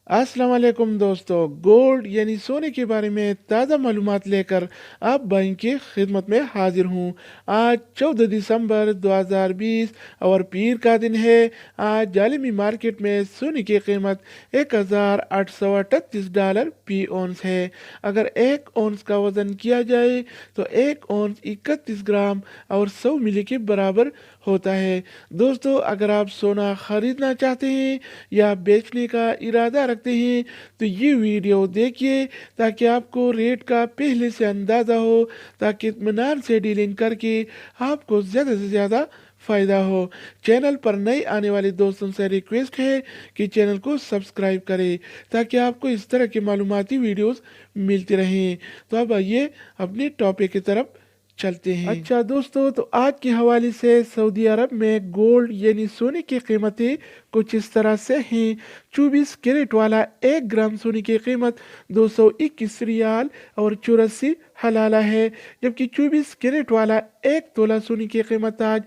अस्सलाम वालेकुम दोस्तों। गोल्ड यानी सोने के बारे में ताज़ा मालूमात लेकर आप भाई की खिदमत में हाजिर हूँ। आज 14 दिसंबर 2020 और पीर का दिन है। आज आलमी मार्केट में सोने की कीमत $1,838 फी औंस है। अगर एक औंस का वजन किया जाए तो एक औंस 31 ग्राम और 100 मिली के बराबर होता है। दोस्तों, अगर आप सोना खरीदना चाहते हैं या बेचने का इरादा रखते हैं तो ये वीडियो देखिए ताकि आपको रेट का पहले से अंदाज़ा हो, ताकि इत्मीनान से डीलिंग करके आपको ज़्यादा से ज़्यादा फ़ायदा हो। चैनल पर नए आने वाले दोस्तों से रिक्वेस्ट है कि चैनल को सब्सक्राइब करें ताकि आपको इस तरह की मालूमाती वीडियोस मिलती रहें। तो अब आइए अपने टॉपिक की तरफ चलते हैं। अच्छा दोस्तों, तो आज के हवाले से सऊदी अरब में गोल्ड यानी सोने की कीमतें कुछ इस तरह से हैं। 24 कैरेट वाला 1 ग्राम सोने की कीमत 221 रियाल और 84 हलाला है, जबकि 24 कैरेट वाला 1 तोला सोने की कीमत आज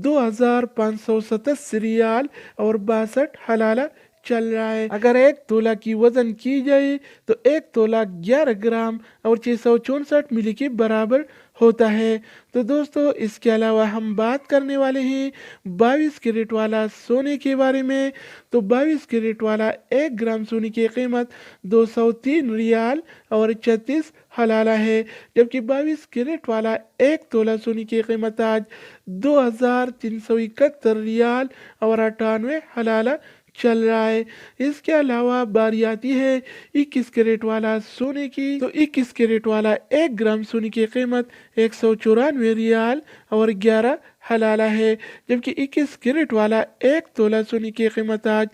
2587 रियाल और 62 हलाला चल रहा है। अगर 1 तोला की वजन की जाए तो 1 तोला 11 ग्राम और 664 मिली के बराबर होता है। तो दोस्तों, इसके अलावा हम बात करने वाले हैं 22 कैरेट वाला सोने के बारे में। तो 22 कैरेट वाला 1 ग्राम सोने की कीमत 203 रियाल और 36 हलाला है, जबकि 22 कैरेट वाला 1 तोला सोने की कीमत आज 2371 रियाल और 98 हलाला चल रहा है। इसके अलावा बारी आती है 21 कैरेट वाला सोने की। तो 21 कैरेट वाला 1 ग्राम सोने की कीमत 194 रियाल और 11 हलाला है, जबकि 21 कैरेट वाला 1 तोला सोने की कीमत आज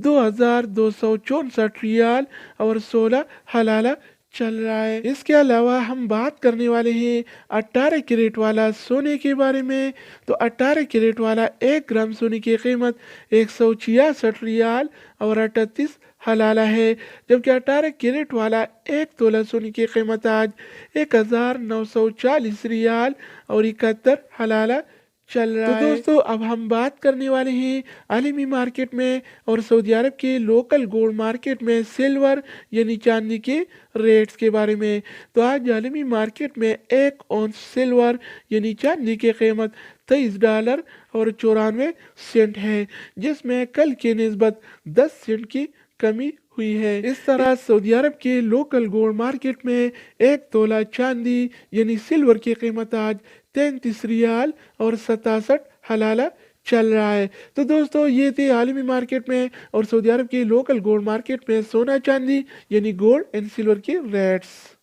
2264 रियाल और 16 हलाला चल रहा है। इसके अलावा हम बात करने वाले हैं 18 कैरेट वाला सोने के बारे में। तो 18 कैरेट वाला 1 ग्राम सोने की कीमत 166 रियाल और 38 हलाला है, जबकि 18 कैरेट वाला 1 तोला सोने की कीमत आज 1940 रियाल और 71 हलाला चल रहा है। तो दोस्तों, अब हम बात करने वाले हैं आलमी मार्केट में और सऊदी अरब के लोकल गोल्ड मार्केट में सिल्वर यानी चांदी के रेट्स के बारे में। तो आज आलमी मार्केट में 1 औंस सिल्वर यानी चांदी की कीमत $23 और 94 सेंट है, जिसमें कल के निस्बत 10 सेंट की कमी हुई है। इस तरह सऊदी अरब के लोकल गोल्ड मार्केट में 1 तोला चांदी यानी सिल्वर की कीमत आज 33 रियाल और 67 हलाला चल रहा है। तो दोस्तों, ये थे आलमी मार्केट में और सऊदी अरब के लोकल गोल्ड मार्केट में सोना चांदी यानी गोल्ड एंड सिल्वर के रेट्स।